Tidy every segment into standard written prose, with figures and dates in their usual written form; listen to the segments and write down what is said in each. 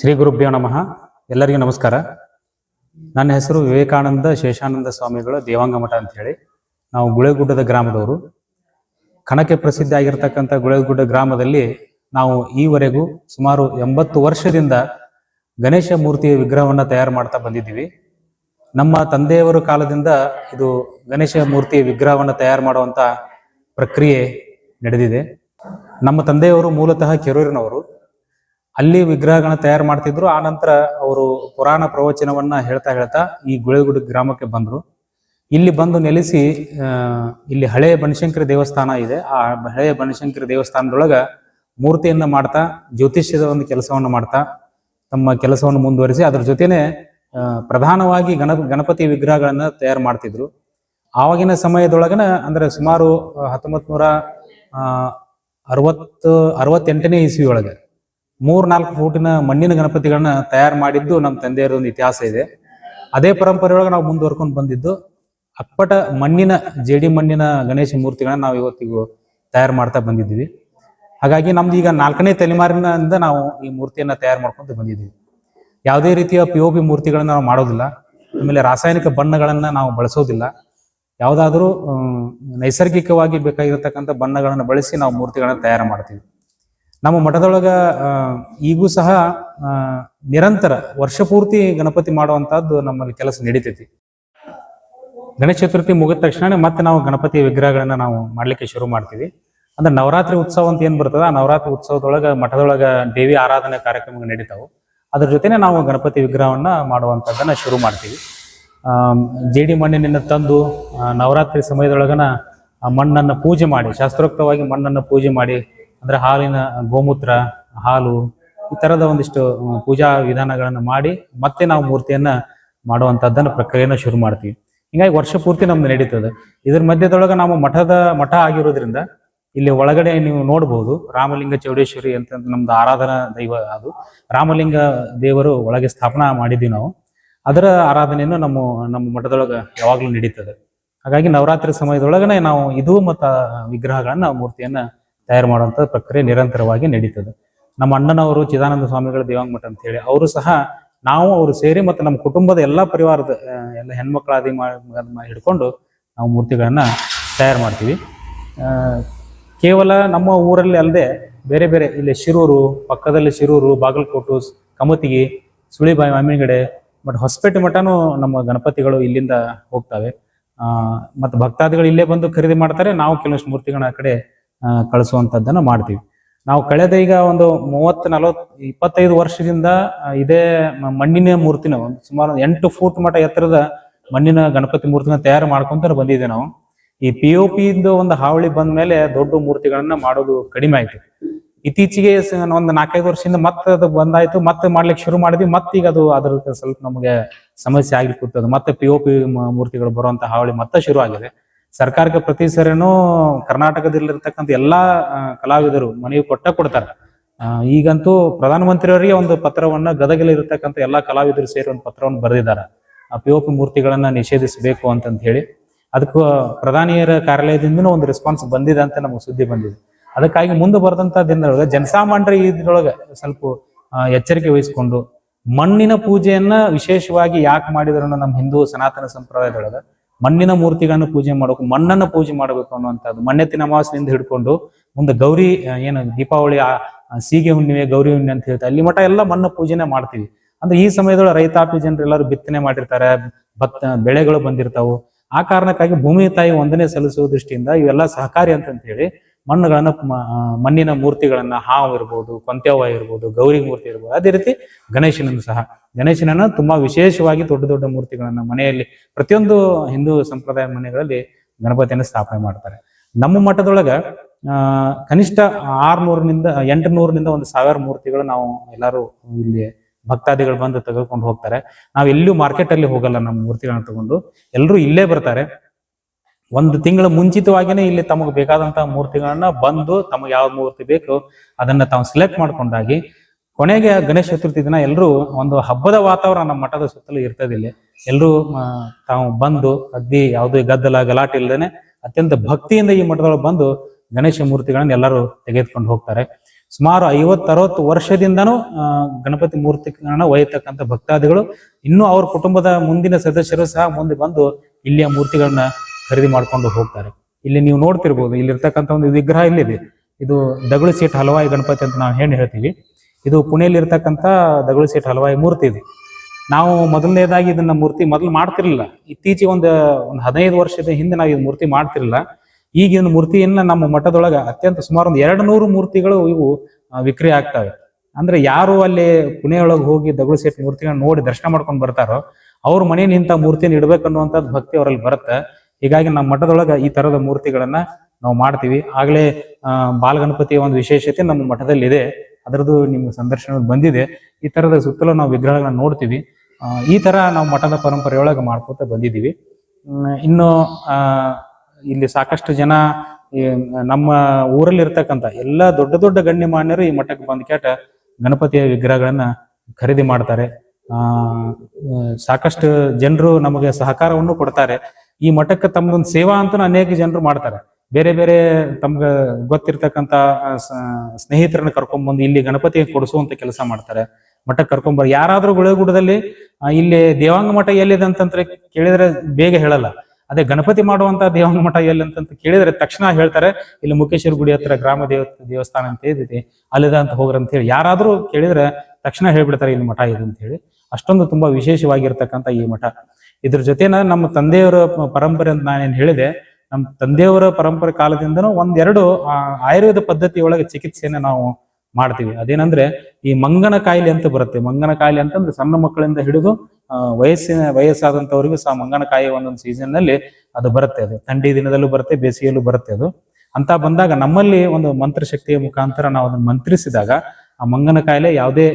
ಶ್ರೀ ಗುರುಭ್ಯೋ ನಮಃ. ಎಲ್ಲರಿಗೂ ನಮಸ್ಕಾರ. ನನ್ನ ಹೆಸರು ವಿವೇಕಾನಂದ ಶೇಷಾನಂದ ಸ್ವಾಮಿಗಳು ದೇವಾಂಗ ಮಠ ಅಂತ ಹೇಳಿ. ನಾವು ಗುಳೇಗುಡ್ಡದ ಗ್ರಾಮದವರು. ಕಣಕ್ಕೆ ಪ್ರಸಿದ್ಧ ಆಗಿರ್ತಕ್ಕಂಥ ಗುಳೇಗುಡ್ಡ ಗ್ರಾಮದಲ್ಲಿ ನಾವು ಈವರೆಗೂ ಸುಮಾರು 80 ವರ್ಷದಿಂದ ಗಣೇಶ ಮೂರ್ತಿಯ ವಿಗ್ರಹವನ್ನು ತಯಾರು ಮಾಡ್ತಾ ಬಂದಿದ್ದೀವಿ. ನಮ್ಮ ತಂದೆಯವರ ಕಾಲದಿಂದ ಇದು ಗಣೇಶ ಮೂರ್ತಿಯ ವಿಗ್ರಹವನ್ನು ತಯಾರು ಮಾಡುವಂಥ ಪ್ರಕ್ರಿಯೆ ನಡೆದಿದೆ. ನಮ್ಮ ತಂದೆಯವರು ಮೂಲತಃ ಕೆರೂರಿನವರು. ಅಲ್ಲಿ ವಿಗ್ರಹಗಳನ್ನ ತಯಾರು ಮಾಡ್ತಿದ್ರು. ಆ ನಂತರ ಅವರು ಪುರಾಣ ಪ್ರವಚನವನ್ನ ಹೇಳ್ತಾ ಈ ಗುಳೇಗುಡ್ಡ ಗ್ರಾಮಕ್ಕೆ ಬಂದರು. ಇಲ್ಲಿ ಬಂದು ನೆಲೆಸಿ ಇಲ್ಲಿ ಹಳೆಯ ಬನಶಂಕರಿ ದೇವಸ್ಥಾನ ಇದೆ. ಆ ಹಳೆಯ ಬನಶಂಕರಿ ದೇವಸ್ಥಾನದೊಳಗ ಮೂರ್ತಿಯನ್ನ ಮಾಡ್ತಾ ಜ್ಯೋತಿಷ್ಯದ ಒಂದು ಕೆಲಸವನ್ನು ಮಾಡ್ತಾ ತಮ್ಮ ಕೆಲಸವನ್ನು ಮುಂದುವರಿಸಿ ಅದರ ಜೊತೆನೆ ಪ್ರಧಾನವಾಗಿ ಗಣಪತಿ ವಿಗ್ರಹಗಳನ್ನ ತಯಾರು ಮಾಡ್ತಿದ್ರು. ಆವಾಗಿನ ಸಮಯದೊಳಗನ ಅಂದ್ರೆ ಸುಮಾರು 1968ನೇ ಇಸ್ವಿ ಒಳಗೆ 3-4 ಫೂಟಿನ ಮಣ್ಣಿನ ಗಣಪತಿಗಳನ್ನ ತಯಾರು ಮಾಡಿದ್ದು ನಮ್ಮ ತಂದೆಯರ ಒಂದು ಇತಿಹಾಸ ಇದೆ. ಅದೇ ಪರಂಪರೆಯೊಳಗೆ ನಾವು ಮುಂದುವರ್ಕೊಂಡು ಬಂದಿದ್ದು ಅಪ್ಪಟ ಮಣ್ಣಿನ ಜೇಡಿ ಮಣ್ಣಿನ ಗಣೇಶ ಮೂರ್ತಿಗಳನ್ನ ನಾವು ಇವತ್ತಿಗೂ ತಯಾರು ಮಾಡ್ತಾ ಬಂದಿದ್ದೀವಿ. ಹಾಗಾಗಿ ನಮ್ದು ಈಗ 4ನೇ ತಲೆಮಾರಿನಿಂದ ನಾವು ಈ ಮೂರ್ತಿಯನ್ನ ತಯಾರು ಮಾಡ್ಕೊಂಡು ಬಂದಿದ್ದೀವಿ. ಯಾವುದೇ ರೀತಿಯ POP ಮೂರ್ತಿಗಳನ್ನ ನಾವು ಮಾಡೋದಿಲ್ಲ. ಆಮೇಲೆ ರಾಸಾಯನಿಕ ಬಣ್ಣಗಳನ್ನ ನಾವು ಬಳಸೋದಿಲ್ಲ. ಯಾವುದಾದ್ರೂ ನೈಸರ್ಗಿಕವಾಗಿ ಬೇಕಾಗಿರತಕ್ಕಂಥ ಬಣ್ಣಗಳನ್ನು ಬಳಸಿ ನಾವು ಮೂರ್ತಿಗಳನ್ನ ತಯಾರು ಮಾಡ್ತೀವಿ. ನಮ್ಮ ಮಠದೊಳಗ ಈಗೂ ಸಹ ನಿರಂತರ ವರ್ಷ ಪೂರ್ತಿ ಗಣಪತಿ ಮಾಡುವಂತಹದ್ದು ನಮ್ಮಲ್ಲಿ ಕೆಲಸ ನಡೀತೈತಿ. ಗಣೇಶ ಚತುರ್ಥಿ ಮುಗಿದ ತಕ್ಷಣ ಮತ್ತೆ ನಾವು ಗಣಪತಿ ವಿಗ್ರಹಗಳನ್ನ ನಾವು ಮಾಡ್ಲಿಕ್ಕೆ ಶುರು ಮಾಡ್ತೀವಿ. ಅಂದ್ರೆ ನವರಾತ್ರಿ ಉತ್ಸವ ಅಂತ ಏನ್ ಬರ್ತದ, ಆ ನವರಾತ್ರಿ ಉತ್ಸವದೊಳಗ ಮಠದೊಳಗ ದೇವಿ ಆರಾಧನೆ ಕಾರ್ಯಕ್ರಮಗಳು ನಡೀತಾವು. ಅದ್ರ ಜೊತೆನೆ ನಾವು ಗಣಪತಿ ವಿಗ್ರಹವನ್ನ ಮಾಡುವಂತದ್ದನ್ನ ಶುರು ಮಾಡ್ತೀವಿ. ಜೇಡಿ ಮಣ್ಣಿನಿಂದ ತಂದು ನವರಾತ್ರಿ ಸಮಯದೊಳಗನ ಮಣ್ಣನ್ನು ಪೂಜೆ ಮಾಡಿ, ಶಾಸ್ತ್ರೋಕ್ತವಾಗಿ ಮಣ್ಣನ್ನು ಪೂಜೆ ಮಾಡಿ, ಅಂದ್ರೆ ಹಾಲಿನ ಗೋಮೂತ್ರ, ಹಾಲು, ಈ ತರದ ಒಂದಿಷ್ಟು ಪೂಜಾ ವಿಧಾನಗಳನ್ನು ಮಾಡಿ ಮತ್ತೆ ನಾವು ಮೂರ್ತಿಯನ್ನ ಮಾಡುವಂತದ್ದನ್ನ ಪ್ರಕ್ರಿಯೆನ ಶುರು ಮಾಡ್ತೀವಿ. ಹಿಂಗಾಗಿ ವರ್ಷ ಪೂರ್ತಿ ನಮ್ದು ನಡೀತದೆ. ಇದ್ರ ಮಧ್ಯದೊಳಗೆ ನಾವು ಮಠ ಆಗಿರೋದ್ರಿಂದ ಇಲ್ಲಿ ಒಳಗಡೆ ನೀವು ನೋಡ್ಬೋದು ರಾಮಲಿಂಗ ಚೌಡೇಶ್ವರಿ ಅಂತ ನಮ್ದು ಆರಾಧನಾ ದೈವ. ಅದು ರಾಮಲಿಂಗ ದೇವರು ಒಳಗೆ ಸ್ಥಾಪನಾ ಮಾಡಿದ್ದೀವಿ ನಾವು. ಅದರ ಆರಾಧನೆಯನ್ನು ನಮ್ಮ ಮಠದೊಳಗೆ ಯಾವಾಗ್ಲೂ ನಡೀತದೆ. ಹಾಗಾಗಿ ನವರಾತ್ರಿ ಸಮಯದೊಳಗನೆ ನಾವು ಇದು ಮತ್ತು ವಿಗ್ರಹಗಳನ್ನ ಮೂರ್ತಿಯನ್ನ ತಯಾರು ಮಾಡುವಂತ ಪ್ರಕ್ರಿಯೆ ನಿರಂತರವಾಗಿ ನಡೀತದೆ. ನಮ್ಮ ಅಣ್ಣನವರು ಚಿದಾನಂದ ಸ್ವಾಮಿಗಳ ದೇವಾಂಗ ಮಠ ಅಂತ ಹೇಳಿ ಅವರು ಸಹ ಅವರು ಸೇರಿ ಮತ್ತು ನಮ್ಮ ಕುಟುಂಬದ ಎಲ್ಲ ಪರಿವಾರದ ಎಲ್ಲ ಹೆಣ್ಮಕ್ಳಾದಿ ಹಿಡ್ಕೊಂಡು ನಾವು ಮೂರ್ತಿಗಳನ್ನ ತಯಾರು ಮಾಡ್ತೀವಿ. ಕೇವಲ ನಮ್ಮ ಊರಲ್ಲಿ ಅಲ್ಲದೆ ಬೇರೆ ಬೇರೆ ಇಲ್ಲಿ ಶಿರೂರು, ಪಕ್ಕದಲ್ಲಿ ಶಿರೂರು, ಬಾಗಲಕೋಟು, ಕಮತಿಗಿ, ಸುಳಿಬಾಯಿ, ಮಾಮಿನಗಡೆ ಮತ್ತು ಹೊಸಪೇಟೆ ಮಠನೂ ನಮ್ಮ ಗಣಪತಿಗಳು ಇಲ್ಲಿಂದ ಹೋಗ್ತವೆ. ಮತ್ತು ಭಕ್ತಾದಿಗಳು ಇಲ್ಲೇ ಬಂದು ಖರೀದಿ ಮಾಡ್ತಾರೆ. ನಾವು ಕೆಲವಷ್ಟು ಮೂರ್ತಿಗಳನ್ನ ಆ ಕಡೆ ಕಳಿಸುವಂಥದ್ದನ್ನು ಮಾಡ್ತೀವಿ. ನಾವು ಕಳೆದ ಈಗ ಒಂದು 30-40-25 ವರ್ಷದಿಂದ ಇದೇ ಮಣ್ಣಿನ ಮೂರ್ತಿನ ಸುಮಾರು 8 ಫೂಟ್ ಮಟ್ಟ ಎತ್ತರದ ಮಣ್ಣಿನ ಗಣಪತಿ ಮೂರ್ತಿನ ತಯಾರು ಮಾಡ್ಕೊಂತ ಬಂದಿದೆ. ನಾವು ಈ POP ಇಂದು ಒಂದು ಹಾವಳಿ ಬಂದ ಮೇಲೆ ದೊಡ್ಡ ಮೂರ್ತಿಗಳನ್ನ ಮಾಡೋದು ಕಡಿಮೆ ಆಯ್ತು. ಇತ್ತೀಚೆಗೆ ಒಂದು 4-5 ವರ್ಷದಿಂದ ಮತ್ತೆ ಅದು ಬಂದಾಯ್ತು. ಮತ್ತೆ ಮಾಡ್ಲಿಕ್ಕೆ ಶುರು ಮಾಡಿದ್ವಿ. ಮತ್ತೆ ಈಗ ಅದು ಅದ್ರ ಸ್ವಲ್ಪ ನಮಗೆ ಸಮಸ್ಯೆ ಆಗಿ ಕೂತದ. ಮತ್ತೆ POP ಮೂರ್ತಿಗಳು ಬರುವಂತ ಹಾವಳಿ ಮತ್ತೆ ಶುರು ಆಗಿದೆ. ಸರ್ಕಾರಕ್ಕೆ ಪ್ರತಿ ಸರಿನೂ ಕರ್ನಾಟಕದಲ್ಲಿರ್ತಕ್ಕಂಥ ಎಲ್ಲಾ ಕಲಾವಿದರು ಮನವಿ ಕೊಡ್ತಾರೆ. ಈಗಂತೂ ಪ್ರಧಾನಮಂತ್ರಿಯವರಿಗೆ ಒಂದು ಪತ್ರವನ್ನ ಗದಗಲ್ಲಿ ಇರತಕ್ಕಂಥ ಎಲ್ಲಾ ಕಲಾವಿದರು ಸೇರಿ ಒಂದು ಪತ್ರವನ್ನು ಬರೆದಿದ್ದಾರೆ. POP ಮೂರ್ತಿಗಳನ್ನ ನಿಷೇಧಿಸಬೇಕು ಅಂತ ಹೇಳಿ. ಅದಕ್ಕೂ ಪ್ರಧಾನಿಯರ ಕಾರ್ಯಾಲಯದಿಂದನೂ ಒಂದು ರೆಸ್ಪಾನ್ಸ್ ಬಂದಿದೆ ಅಂತ ನಮಗೆ ಸುದ್ದಿ ಬಂದಿದೆ. ಅದಕ್ಕಾಗಿ ಮುಂದೆ ಬರೆದಂತ ದಿನದೊಳಗೆ ಜನಸಾಮಾನ್ಯರು ಇದ್ರೊಳಗೆ ಸ್ವಲ್ಪ ಎಚ್ಚರಿಕೆ ವಹಿಸಿಕೊಂಡು ಮಣ್ಣಿನ ಪೂಜೆಯನ್ನ ವಿಶೇಷವಾಗಿ ಯಾಕೆ ಮಾಡಿದ್ರು ನಮ್ಮ ಹಿಂದೂ ಸನಾತನ ಸಂಪ್ರದಾಯದೊಳಗೆ ಮಣ್ಣಿನ ಮೂರ್ತಿಗಳನ್ನು ಪೂಜೆ ಮಾಡಬೇಕು, ಮಣ್ಣನ್ನು ಪೂಜೆ ಮಾಡಬೇಕು ಅನ್ನುವಂಥದ್ದು. ಮಣ್ಣೆತ್ತಿನ ಅಮಾವಾಸ್ಯೆಯಿಂದ ಹಿಡ್ಕೊಂಡು ಮುಂದೆ ಗೌರಿ ಏನು ದೀಪಾವಳಿ, ಸೀಗೆ ಹುಣ್ಣಿಮೆ, ಗೌರಿ ಹುಣ್ಣಿಮೆ ಅಂತ ಹೇಳ್ತಾರೆ, ಅಲ್ಲಿ ಮಠ ಎಲ್ಲ ಮಣ್ಣು ಪೂಜೆನೆ ಮಾಡ್ತೀವಿ. ಅಂದ್ರೆ ಈ ಸಮಯದೊಳಗೆ ರೈತಾಪಿ ಜನರು ಎಲ್ಲರೂ ಬಿತ್ತನೆ ಮಾಡಿರ್ತಾರೆ, ಬೆಳೆಗಳು ಬಂದಿರ್ತಾವು. ಆ ಕಾರಣಕ್ಕಾಗಿ ಭೂಮಿ ತಾಯಿ ವಂದನೆ ಸಲ್ಲಿಸುವ ದೃಷ್ಟಿಯಿಂದ ಇವೆಲ್ಲ ಸಹಕಾರಿ ಅಂತ ಹೇಳಿ ಮಣ್ಣಿನ ಮೂರ್ತಿಗಳನ್ನ, ಹಾವು ಇರ್ಬೋದು, ಕೊಂತೆವ್ವ ಇರ್ಬೋದು, ಗೌರಿ ಮೂರ್ತಿ ಇರ್ಬೋದು, ಅದೇ ರೀತಿ ಗಣೇಶನನ್ನು ಸಹ ಗಣೇಶನನ್ನ ತುಂಬಾ ವಿಶೇಷವಾಗಿ ದೊಡ್ಡ ಮೂರ್ತಿಗಳನ್ನ ಮನೆಯಲ್ಲಿ ಪ್ರತಿಯೊಂದು ಹಿಂದೂ ಸಂಪ್ರದಾಯ ಮನೆಗಳಲ್ಲಿ ಗಣಪತಿಯನ್ನು ಸ್ಥಾಪನೆ ಮಾಡ್ತಾರೆ. ನಮ್ಮ ಮಠದೊಳಗ ಕನಿಷ್ಠ 600 800 ಒಂದು 1000 ಮೂರ್ತಿಗಳು ನಾವು ಎಲ್ಲರೂ ಇಲ್ಲಿ ಭಕ್ತಾದಿಗಳು ಬಂದು ತೆಗೆದುಕೊಂಡು ಹೋಗ್ತಾರೆ. ನಾವ್ ಎಲ್ಲೂ ಮಾರ್ಕೆಟ್ ಅಲ್ಲಿ ಹೋಗಲ್ಲ. ನಮ್ಮ ಮೂರ್ತಿಗಳನ್ನ ತಗೊಂಡು ಎಲ್ಲರೂ ಇಲ್ಲೇ ಬರ್ತಾರೆ. ಒಂದು ತಿಂಗಳ ಮುಂಚಿತವಾಗಿನೇ ಇಲ್ಲಿ ತಮಗೆ ಬೇಕಾದಂತಹ ಮೂರ್ತಿಗಳನ್ನ ಬಂದು ತಮಗೆ ಯಾವ ಮೂರ್ತಿ ಬೇಕು ಅದನ್ನ ತಾವು ಸೆಲೆಕ್ಟ್ ಮಾಡ್ಕೊಂಡಾಗಿ ಕೊನೆಗೆ ಗಣೇಶ ಚತುರ್ಥಿ ದಿನ ಎಲ್ಲರೂ ಒಂದು ಹಬ್ಬದ ವಾತಾವರಣ ನಮ್ಮ ಮಠದ ಸುತ್ತಲೂ ಇರ್ತದಿಲ್ಲ. ಎಲ್ಲರೂ ತಾವು ಬಂದು ಯಾವುದೇ ಗದ್ದಲ ಗಲಾಟೆ ಇಲ್ಲದೇನೆ ಅತ್ಯಂತ ಭಕ್ತಿಯಿಂದ ಈ ಮಠದೊಳಗೆ ಬಂದು ಗಣೇಶ ಮೂರ್ತಿಗಳನ್ನ ಎಲ್ಲರೂ ತೆಗೆದುಕೊಂಡು ಹೋಗ್ತಾರೆ. ಸುಮಾರು 50-60 ವರ್ಷದಿಂದನೂ ಗಣಪತಿ ಮೂರ್ತಿಗಳನ್ನ ಒಯ್ಯತಕ್ಕಂಥ ಭಕ್ತಾದಿಗಳು ಇನ್ನೂ ಅವ್ರ ಕುಟುಂಬದ ಮುಂದಿನ ಸದಸ್ಯರು ಸಹ ಮುಂದೆ ಬಂದು ಇಲ್ಲಿಯ ಮೂರ್ತಿಗಳನ್ನ ಖರೀದಿ ಮಾಡ್ಕೊಂಡು ಹೋಗ್ತಾರೆ. ಇಲ್ಲಿ ನೀವು ನೋಡ್ತಿರ್ಬೋದು, ಇಲ್ಲಿರ್ತಕ್ಕಂಥ ಒಂದು ವಿಗ್ರಹ ಇಲ್ಲಿದೆ. ಇದು ದಗಳು ಸೇಠ್ ಹಲವಾಯಿ ಗಣಪತಿ ಅಂತ ನಾವು ಹೇಳ್ತೀವಿ. ಇದು ಪುಣೆಯಲ್ಲಿ ಇರ್ತಕ್ಕಂಥ ದಗಳು ಸೇಠ್ ಹಲವಾಯಿ ಮೂರ್ತಿ ಇದೆ. ನಾವು ಮೊದಲನೇದಾಗಿ ಇದನ್ನ ಮೂರ್ತಿ ಮೊದಲು ಮಾಡ್ತಿರ್ಲಿಲ್ಲ. ಇತ್ತೀಚೆಗೆ ಒಂದು 15 ವರ್ಷದ ಹಿಂದೆ ನಾವು ಈ ಮೂರ್ತಿ ಮಾಡ್ತಿರ್ಲಿಲ್ಲ. ಈಗಿನ ಮೂರ್ತಿಯನ್ನ ನಮ್ಮ ಮಠದೊಳಗ ಅತ್ಯಂತ ಸುಮಾರು ಒಂದು 200 ಮೂರ್ತಿಗಳು ಇವು ವಿಕ್ರಿ ಆಗ್ತವೆ. ಅಂದ್ರೆ ಯಾರು ಅಲ್ಲಿ ಪುಣೆಯೊಳಗೆ ಹೋಗಿ ದಗಳು ಸೇಠ್ ಮೂರ್ತಿಗಳನ್ನ ನೋಡಿ ದರ್ಶನ ಮಾಡ್ಕೊಂಡು ಬರ್ತಾರೋ ಅವ್ರ ಮನೇಲಿ ಇಂಥ ಮೂರ್ತಿಯನ್ನು ಇಡ್ಬೇಕನ್ನುವಂಥದ್ದು ಭಕ್ತಿ ಅವರಲ್ಲಿ ಬರುತ್ತೆ. ಹೀಗಾಗಿ ನಮ್ಮ ಮಠದೊಳಗ ಈ ತರದ ಮೂರ್ತಿಗಳನ್ನ ನಾವು ಮಾಡ್ತೀವಿ. ಆಗ್ಲೇ ಬಾಲಗಣಪತಿಯ ಒಂದು ವಿಶೇಷತೆ ನಮ್ಮ ಮಠದಲ್ಲಿ ಇದೆ. ಅದರದ್ದು ನಿಮ್ಗೆ ಸಂದರ್ಶನ ಬಂದಿದೆ. ಈ ತರದ ಸುತ್ತಲೂ ನಾವು ವಿಗ್ರಹಗಳನ್ನ ನೋಡ್ತೀವಿ. ಈ ತರ ನಾವು ಮಠದ ಪರಂಪರೆಯೊಳಗೆ ಮಾಡ್ಕೊತ ಬಂದಿದ್ದೀವಿ. ಇನ್ನು ಇಲ್ಲಿ ಸಾಕಷ್ಟು ಜನ ನಮ್ಮ ಊರಲ್ಲಿ ಇರ್ತಕ್ಕಂಥ ಎಲ್ಲ ದೊಡ್ಡ ದೊಡ್ಡ ಗಣ್ಯಮಾನ್ಯರು ಈ ಮಠಕ್ಕೆ ಬಂದ್ಕ್ಯಾಟ ಗಣಪತಿಯ ವಿಗ್ರಹಗಳನ್ನ ಖರೀದಿ ಮಾಡ್ತಾರೆ. ಸಾಕಷ್ಟು ಜನರು ನಮಗೆ ಸಹಕಾರವನ್ನು ಕೊಡ್ತಾರೆ. ಈ ಮಠಕ್ಕೆ ತಮ್ಮದೊಂದು ಸೇವಾ ಅಂತ ಅನೇಕ ಜನರು ಮಾಡ್ತಾರೆ. ಬೇರೆ ಬೇರೆ ತಮ್ಗೆ ಗೊತ್ತಿರ್ತಕ್ಕಂಥ ಸ್ನೇಹಿತರನ್ನ ಕರ್ಕೊಂಡ್ಬಂದು ಇಲ್ಲಿ ಗಣಪತಿ ಕೊಡಿಸುವಂತ ಕೆಲಸ ಮಾಡ್ತಾರೆ. ಮಠಕ್ಕೆ ಕರ್ಕೊಂಡ್ಬರ್ ಯಾರಾದ್ರೂ ಗುಳೇಗುಡದಲ್ಲಿ ಇಲ್ಲಿ ದೇವಾಂಗ ಮಠ ಎಲ್ಲಿದೆ ಅಂತಂದ್ರೆ ಕೇಳಿದ್ರೆ ಬೇಗ ಹೇಳಲ್ಲ. ಅದೇ ಗಣಪತಿ ಮಾಡುವಂತ ದೇವಾಂಗ ಮಠ ಎಲ್ಲಿ ಅಂತ ಕೇಳಿದ್ರೆ ತಕ್ಷಣ ಹೇಳ್ತಾರೆ, ಇಲ್ಲಿ ಮುಖೇಶ್ವರ ಗುಡಿ ಹತ್ರ ಗ್ರಾಮ ದೇವಸ್ಥಾನ ಅಂತ ಇದೆ, ಅಲ್ಲಿದೆ ಅಂತ ಹೋಗ್ರ ಅಂತ ಹೇಳಿ ಯಾರಾದ್ರೂ ಕೇಳಿದ್ರೆ ತಕ್ಷಣ ಹೇಳ್ಬಿಡ್ತಾರೆ ಇಲ್ಲಿ ಮಠ ಇದೆ ಅಂತ ಹೇಳಿ. ಅಷ್ಟೊಂದು ತುಂಬಾ ವಿಶೇಷವಾಗಿರ್ತಕ್ಕಂಥ ಈ ಮಠ. ಇದ್ರ ಜೊತೆನ ನಮ್ಮ ತಂದೆಯವರ ಪರಂಪರೆ ಅಂತ ನಾನೇನ್ ಹೇಳಿದೆ, ನಮ್ಮ ತಂದೆಯವರ ಪರಂಪರೆ ಕಾಲದಿಂದನೂ ಒಂದೆರಡು ಆಯುರ್ವೇದ ಪದ್ಧತಿ ಒಳಗೆ ಚಿಕಿತ್ಸೆಯನ್ನ ನಾವು ಮಾಡ್ತೀವಿ. ಅದೇನಂದ್ರೆ ಈ ಮಂಗನ ಕಾಯಿಲೆ ಅಂತ ಬರುತ್ತೆ. ಮಂಗನ ಕಾಯಿಲೆ ಅಂತಂದ್ರೆ ಸಣ್ಣ ಮಕ್ಕಳಿಂದ ಹಿಡಿದು ವಯಸ್ಸಾದಂತವ್ರಿಗೂ ಸಹ ಮಂಗನ ಕಾಯಿಲೆ ಒಂದೊಂದು ಸೀಸನ್ ನಲ್ಲಿ ಅದು ಬರುತ್ತೆ. ಅದು ಥಂಡಿ ದಿನದಲ್ಲೂ ಬರುತ್ತೆ, ಬೇಸಿಗೆಯಲ್ಲೂ ಬರುತ್ತೆ. ಅದು ಅಂತ ಬಂದಾಗ ನಮ್ಮಲ್ಲಿ ಒಂದು ಮಂತ್ರ ಶಕ್ತಿಯ ಮುಖಾಂತರ ನಾವು ಅದನ್ನ ಮಂತ್ರಿಸಿದಾಗ ಆ ಮಂಗನ ಕಾಯಿಲೆ ಯಾವುದೇ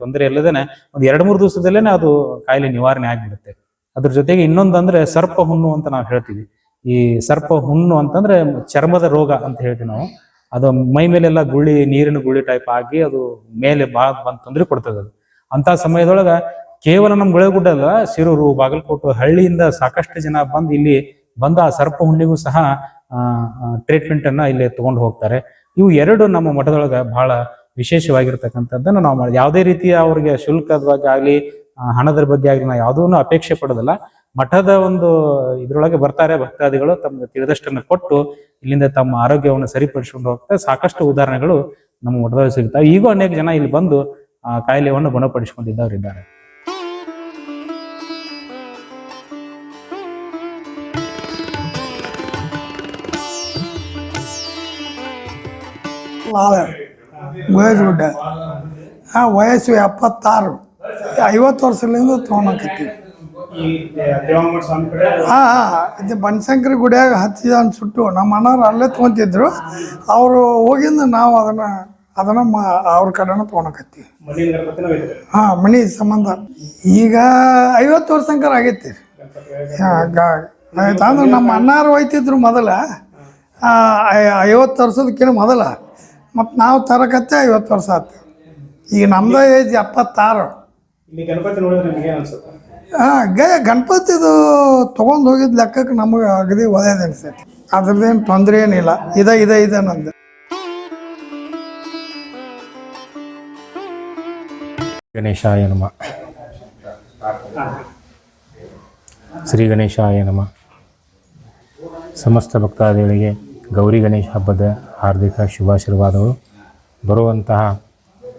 ತೊಂದರೆ ಇಲ್ಲದೇನೆ ಒಂದು 2-3 ದಿವಸದಲ್ಲೇನೆ ಅದು ಕಾಯಿಲೆ ನಿವಾರಣೆ ಆಗ್ಬಿಡುತ್ತೆ. ಅದ್ರ ಜೊತೆಗೆ ಇನ್ನೊಂದು ಅಂದ್ರೆ ಸರ್ಪ ಹುಣ್ಣು ಅಂತ ನಾವು ಹೇಳ್ತೀವಿ. ಈ ಸರ್ಪ ಹುಣ್ಣು ಅಂತಂದ್ರೆ ಚರ್ಮದ ರೋಗ ಅಂತ ಹೇಳ್ತೀವಿ ನಾವು. ಅದು ಮೈ ಮೇಲೆಲ್ಲ ನೀರಿನ ಗುಳ್ಳಿ ಟೈಪ್ ಆಗಿ ಅದು ಮೇಲೆ ಬಂದ್ ತೊಂದರೆ ಕೊಡ್ತದೆ. ಅದು ಅಂತ ಸಮಯದೊಳಗ ಕೇವಲ ನಮ್ಮ ಗುಳೇಗುಡ್ಡ ಅಲ್ಲ, ಶಿರೂರು, ಬಾಗಲಕೋಟೆ, ಹಳ್ಳಿಯಿಂದ ಸಾಕಷ್ಟು ಜನ ಇಲ್ಲಿ ಬಂದ ಆ ಸರ್ಪ ಹುಣ್ಣಿಗೂ ಸಹ ಟ್ರೀಟ್ಮೆಂಟ್ ಅನ್ನ ಇಲ್ಲಿ ತಗೊಂಡು ಹೋಗ್ತಾರೆ. ಇವು ಎರಡು ನಮ್ಮ ಮಠದೊಳಗ ಬಹಳ ವಿಶೇಷವಾಗಿರ್ತಕ್ಕಂಥದ್ದನ್ನು ನಾವು ಮಾಡಿದ್ವಿ. ಯಾವುದೇ ರೀತಿಯ ಅವ್ರಿಗೆ ಶುಲ್ಕದ ಬಗ್ಗೆ ಆಗ್ಲಿ ಹಣದ ಬಗ್ಗೆ ಆಗ್ಲಿ ನಾವು ಯಾವುದೂ ಅಪೇಕ್ಷೆ ಪಡೋದಿಲ್ಲ. ಮಠದ ಒಂದು ಇದ್ರೊಳಗೆ ಬರ್ತಾರೆ ಭಕ್ತಾದಿಗಳು, ತಮ್ಗೆ ತಿಳಿದಷ್ಟನ್ನು ಕೊಟ್ಟು ಇಲ್ಲಿಂದ ತಮ್ಮ ಆರೋಗ್ಯವನ್ನು ಸರಿಪಡಿಸ್ಕೊಂಡು ಹೋಗ್ತಾರೆ. ಸಾಕಷ್ಟು ಉದಾಹರಣೆಗಳು ನಮ್ಮ ಮಠದಲ್ಲಿ ಸಿಗ್ತವೆ. ಈಗೂ ಅನೇಕ ಜನ ಇಲ್ಲಿ ಬಂದು ಆ ಕಾಯಿಲೆಯನ್ನು ಗುಣಪಡಿಸಿಕೊಂಡಿದ್ದವರಿದ್ದಾರೆ. ಗುಡ ವಯಸ್ಸು 76, 50 ವರ್ಷದಿಂದ ತೊಗೊಳಕತ್ತೀವಿ. ಇದು ಬನಶಂಕರಿ ಗುಡಿಯಾಗ ಹಚ್ಚಿದ ಸುಟ್ಟು ನಮ್ಮ ಅಣ್ಣವ್ರು ಅಲ್ಲೇ ತೊಗೊಂತಿದ್ರು. ಅವರು ಹೋಗಿಂದ ನಾವು ಅದನ್ನ ಅವ್ರ ಕಡೆನ ತೊಗೊಳಕತ್ತೀವಿ. ಮನಿ ಸಂಬಂಧ ಈಗ 50 ವರ್ಷ ತನಕ ಆಗೈತಿ. ಅಂದ್ರೆ ನಮ್ಮ ಅಣ್ಣಾರು ಹೋಯ್ತಿದ್ರು ಮೊದಲ 50 ವರ್ಷದಕ್ಕಿಂತ ಮೊದಲ. ಮತ್ತು ನಾವು ತರಕತ್ತೆ 50 ವರ್ಷ ಆಯ್ತು. ಈಗ ನಮ್ದು ಏಜ್ 76. ಗಣಪತಿದು ತೊಗೊಂಡು ಹೋಗಿದ್ ಲೆಕ್ಕಕ್ಕೆ ನಮಗೆ ಅಗದಿ ಒಳ್ಳೇದು ಅನಿಸ್ತೈತಿ. ಅದ್ರದ್ದೇನು ತೊಂದರೆ ಏನಿಲ್ಲ. ಇದೆ ನಂದು. ಗಣೇಶಾಯ ನಮಃ. ಶ್ರೀ ಗಣೇಶಾಯ ನಮಃ. ಸಮಸ್ತ ಭಕ್ತಾದಿಗಳಿಗೆ ಗೌರಿ ಗಣೇಶ ಹಬ್ಬದ ಹಾರ್ದಿಕ ಶುಭಾಶೀರ್ವಾದಗಳು. ಬರುವಂತಹ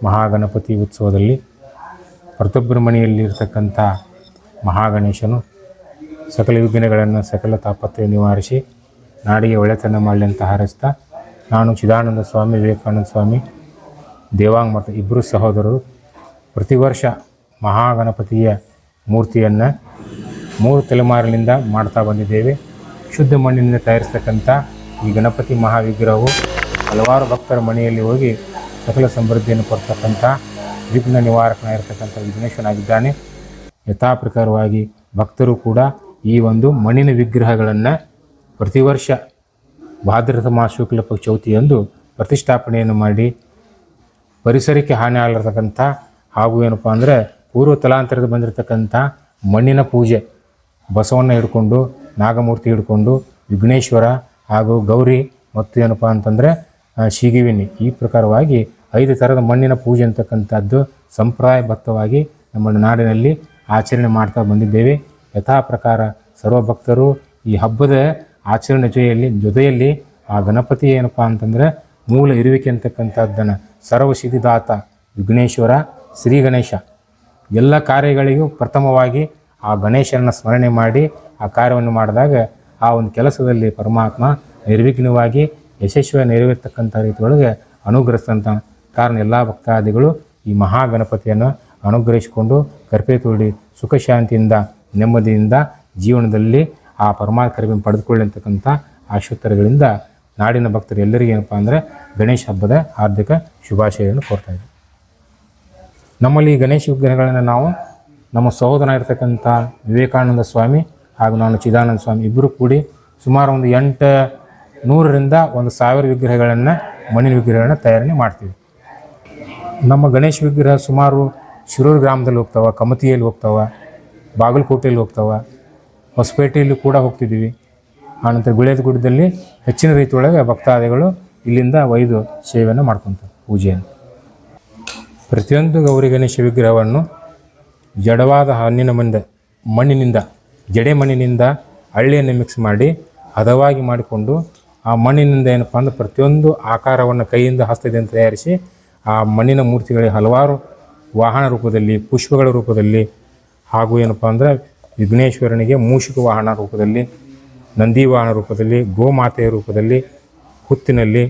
ಮಹಾಗಣಪತಿ ಉತ್ಸವದಲ್ಲಿ ಪ್ರತಿಯೊಬ್ಬರ ಮನೆಯಲ್ಲಿರ್ತಕ್ಕಂಥ ಮಹಾಗಣೇಶನು ಸಕಲ ವಿಘ್ನಗಳನ್ನು ಸಕಲ ತಾಪತ್ರೆ ನಿವಾರಿಸಿ ನಾಡಿಗೆ ಒಳ್ಳೆತನ ಮಾಡಲಿ ಅಂತ ಹಾರೈಸ್ತಾ, ನಾನು ಚಿದಾನಂದ ಸ್ವಾಮಿ, ವಿವೇಕಾನಂದ ಸ್ವಾಮಿ, ದೇವಾಂಗ ಮಠ ಇಬ್ಬರು ಸಹೋದರರು ಪ್ರತಿ ವರ್ಷ ಮಹಾಗಣಪತಿಯ ಮೂರ್ತಿಯನ್ನು 3 ತಲೆಮಾರಿನಿಂದ ಮಾಡ್ತಾ ಬಂದಿದ್ದೇವೆ. ಶುದ್ಧ ಮಣ್ಣಿನಿಂದ ತಯಾರಿಸ್ತಕ್ಕಂಥ ಈ ಗಣಪತಿ ಮಹಾವಿಗ್ರಹವು ಹಲವಾರು ಭಕ್ತರ ಮನೆಯಲ್ಲಿ ಹೋಗಿ ಸಕಲ ಸಮೃದ್ಧಿಯನ್ನು ಕೊಡ್ತಕ್ಕಂಥ ವಿಘ್ನ ನಿವಾರಕನಾಗಿರ್ತಕ್ಕಂಥ ವಿಘ್ನೇಶ್ವರನಾಗಿದ್ದಾನೆ. ಯಥಾ ಪ್ರಕಾರವಾಗಿ ಭಕ್ತರು ಕೂಡ ಈ ಒಂದು ಮಣ್ಣಿನ ವಿಗ್ರಹಗಳನ್ನು ಪ್ರತಿ ವರ್ಷ ಭಾದ್ರತ ಮಾಸ ಶುಕ್ಲ ಪಕ್ಷ ಚೌತಿಯಂದು ಪ್ರತಿಷ್ಠಾಪನೆಯನ್ನು ಮಾಡಿ ಪರಿಸರಕ್ಕೆ ಹಾನಿ ಆಗಿರ್ತಕ್ಕಂಥ ಹಾಗೂ ಏನಪ್ಪ ಅಂದರೆ ಪೂರ್ವ ತಲಾಂತರದ ಬಂದಿರತಕ್ಕಂಥ ಮಣ್ಣಿನ ಪೂಜೆ, ಬಸವನ್ನ ಹಿಡ್ಕೊಂಡು ನಾಗಮೂರ್ತಿ ಹಿಡ್ಕೊಂಡು ವಿಘ್ನೇಶ್ವರ ಹಾಗೂ ಗೌರಿ ಮತ್ತು ಏನಪ್ಪ ಅಂತಂದರೆ ಶೀಗಿವಿನಿ, ಈ ಪ್ರಕಾರವಾಗಿ 5 ಥರದ ಮಣ್ಣಿನ ಪೂಜೆ ಅಂತಕ್ಕಂಥದ್ದು ಸಂಪ್ರದಾಯಬದ್ಧವಾಗಿ ನಮ್ಮ ನಾಡಿನಲ್ಲಿ ಆಚರಣೆ ಮಾಡ್ತಾ ಬಂದಿದ್ದೇವೆ. ಯಥಾ ಪ್ರಕಾರ ಸರ್ವ ಭಕ್ತರು ಈ ಹಬ್ಬದ ಆಚರಣೆ ಜೊತೆಯಲ್ಲಿ ಆ ಗಣಪತಿ ಏನಪ್ಪ ಅಂತಂದರೆ ಮೂಲ ಇರುವಿಕೆ ಅಂತಕ್ಕಂಥದ್ದನ್ನು ಸರ್ವಸಿದ್ಧಿದಾತ ವಿಘ್ನೇಶ್ವರ ಶ್ರೀ ಗಣೇಶ ಎಲ್ಲ ಕಾರ್ಯಗಳಿಗೂ ಪ್ರಥಮವಾಗಿ ಆ ಗಣೇಶನ ಸ್ಮರಣೆ ಮಾಡಿ ಆ ಕಾರ್ಯವನ್ನು ಮಾಡಿದಾಗ ಆ ಒಂದು ಕೆಲಸದಲ್ಲಿ ಪರಮಾತ್ಮ ನಿರ್ವಿಘ್ನವಾಗಿ ಯಶಸ್ವಿಯಾಗಿ ನೆರವೇರ್ತಕ್ಕಂಥ ರೀತಿಯೊಳಗೆ ಅನುಗ್ರಹಿಸಿದಂಥ ಕಾರಣ ಎಲ್ಲ ಭಕ್ತಾದಿಗಳು ಈ ಮಹಾಗಣಪತಿಯನ್ನು ಅನುಗ್ರಹಿಸಿಕೊಂಡು ಕರ್ಪೆ ತೋಡಿ ಸುಖ ಶಾಂತಿಯಿಂದ ನೆಮ್ಮದಿಯಿಂದ ಜೀವನದಲ್ಲಿ ಆ ಪರಮಾತ್ಮ ಕೃಪೆಯನ್ನು ಪಡೆದುಕೊಳ್ಳಿ ಅಂತಕ್ಕಂಥ ಆಶೋತ್ತರಗಳಿಂದ ನಾಡಿನ ಭಕ್ತರು ಎಲ್ಲರಿಗೂ ಏನಪ್ಪ ಅಂದರೆ ಗಣೇಶ ಹಬ್ಬದ ಹಾರ್ದಿಕ ಶುಭಾಶಯಗಳನ್ನು ಕೋರ್ತಾ ಇದ್ದೀವಿ. ನಮ್ಮಲ್ಲಿ ಈ ಗಣೇಶ ವಿಗ್ರಹಗಳನ್ನು ನಾವು ನಮ್ಮ ಸಹೋದರನಾಗಿರ್ತಕ್ಕಂಥ ವಿವೇಕಾನಂದ ಸ್ವಾಮಿ ಹಾಗೂ ನಾನು ಚಿದಾನಂದ ಸ್ವಾಮಿ ಇಬ್ಬರು ಕೂಡಿ ಸುಮಾರು ಒಂದು 800ರಿಂದ 1000 ವಿಗ್ರಹಗಳನ್ನು ಮಣ್ಣಿನ ವಿಗ್ರಹಗಳನ್ನು ತಯಾರಣೆ ಮಾಡ್ತೀವಿ. ನಮ್ಮ ಗಣೇಶ ವಿಗ್ರಹ ಸುಮಾರು ಶಿರೂರು ಗ್ರಾಮದಲ್ಲಿ ಹೋಗ್ತಾವೆ, ಕಮತಿಯಲ್ಲಿ ಹೋಗ್ತಾವೆ, ಬಾಗಲಕೋಟೆಯಲ್ಲಿ ಹೋಗ್ತಾವೆ, ಹೊಸಪೇಟೆಯಲ್ಲಿ ಕೂಡ ಹೋಗ್ತಿದ್ದೀವಿ. ಆನಂತರ ಗುಳೇದಗುಡ್ಡದಲ್ಲಿ ಹೆಚ್ಚಿನ ರೀತಿಯೊಳಗೆ ಭಕ್ತಾದಿಗಳು ಇಲ್ಲಿಂದ ಒಯ್ದು ಸೇವೆಯನ್ನು ಮಾಡ್ಕೊತಾರೆ ಪೂಜೆಯನ್ನು. ಪ್ರತಿಯೊಂದು ಗೌರಿ ಗಣೇಶ ವಿಗ್ರಹವನ್ನು ಜಡವಾದ ಮಣ್ಣಿನಿಂದ ಜಡೆ ಮಣ್ಣಿನಿಂದ ಹಳ್ಳಿಯನ್ನು ಮಿಕ್ಸ್ ಮಾಡಿ ಹದವಾಗಿ ಮಾಡಿಕೊಂಡು ಆ ಮಣ್ಣಿನಿಂದ ಏನಪ್ಪ ಅಂದ್ರೆ ಪ್ರತಿಯೊಂದು ಆಕಾರವನ್ನು ಕೈಯಿಂದ ಹಸ್ತದಿಂದ ತಯಾರಿಸಿ ಆ ಮಣ್ಣಿನ ಮೂರ್ತಿಗಳಿಗೆ ಹಲವಾರು ವಾಹನ ರೂಪದಲ್ಲಿ, ಪುಷ್ಪಗಳ ರೂಪದಲ್ಲಿ ಹಾಗೂ ಏನಪ್ಪ ಅಂದರೆ ವಿಘ್ನೇಶ್ವರನಿಗೆ ಮೂಷಿಕ ವಾಹನ ರೂಪದಲ್ಲಿ, ನಂದಿ ವಾಹನ ರೂಪದಲ್ಲಿ, ಗೋಮಾತೆಯ ರೂಪದಲ್ಲಿ, ಹುತ್ತಿನಲ್ಲಿ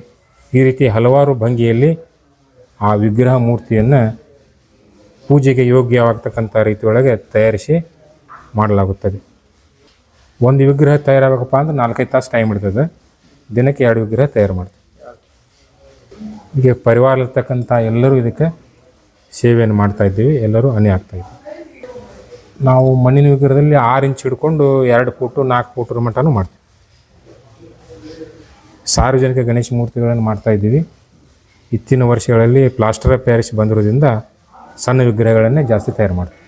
ಈ ರೀತಿ ಹಲವಾರು ಭಂಗಿಯಲ್ಲಿ ಆ ವಿಗ್ರಹ ಮೂರ್ತಿಯನ್ನು ಪೂಜೆಗೆ ಯೋಗ್ಯವಾಗ್ತಕ್ಕಂಥ ರೀತಿಯೊಳಗೆ ತಯಾರಿಸಿ ಮಾಡಲಾಗುತ್ತದೆ. ಒಂದು ವಿಗ್ರಹ ತಯಾರಾಗಬೇಕಪ್ಪ ಅಂದ್ರೆ 4-5 ತಾಸು ಟೈಮ್ ಇರ್ತದೆ. ದಿನಕ್ಕೆ 2 ವಿಗ್ರಹ ತಯಾರು ಮಾಡ್ತೀವಿ. ಹೀಗೆ ಪರಿವಾರಲಿರ್ತಕ್ಕಂಥ ಎಲ್ಲರೂ ಇದಕ್ಕೆ ಸೇವೆಯನ್ನು ಮಾಡ್ತಾಯಿದ್ದೀವಿ. ಎಲ್ಲರೂ ಅನೇ ಆಗ್ತಾಯಿದ್ದೀವಿ. ನಾವು ಮಣ್ಣಿನ ವಿಗ್ರಹದಲ್ಲಿ 6 ಇಂಚ್ ಹಿಡ್ಕೊಂಡು 2 ಫೂಟು 4 ಫೂಟರ ಮಟ್ಟನೂ ಮಾಡ್ತೀವಿ. ಸಾರ್ವಜನಿಕ ಗಣೇಶ ಮೂರ್ತಿಗಳನ್ನು ಮಾಡ್ತಾಯಿದ್ದೀವಿ. ಇತ್ತೀನ ವರ್ಷಗಳಲ್ಲಿ ಪ್ಲಾಸ್ಟರ್ ಆಫ್ ಪ್ಯಾರಿಸ್ ಬಂದಿರೋದ್ರಿಂದ ಸಣ್ಣ ವಿಗ್ರಹಗಳನ್ನೇ ಜಾಸ್ತಿ ತಯಾರು ಮಾಡ್ತೀವಿ.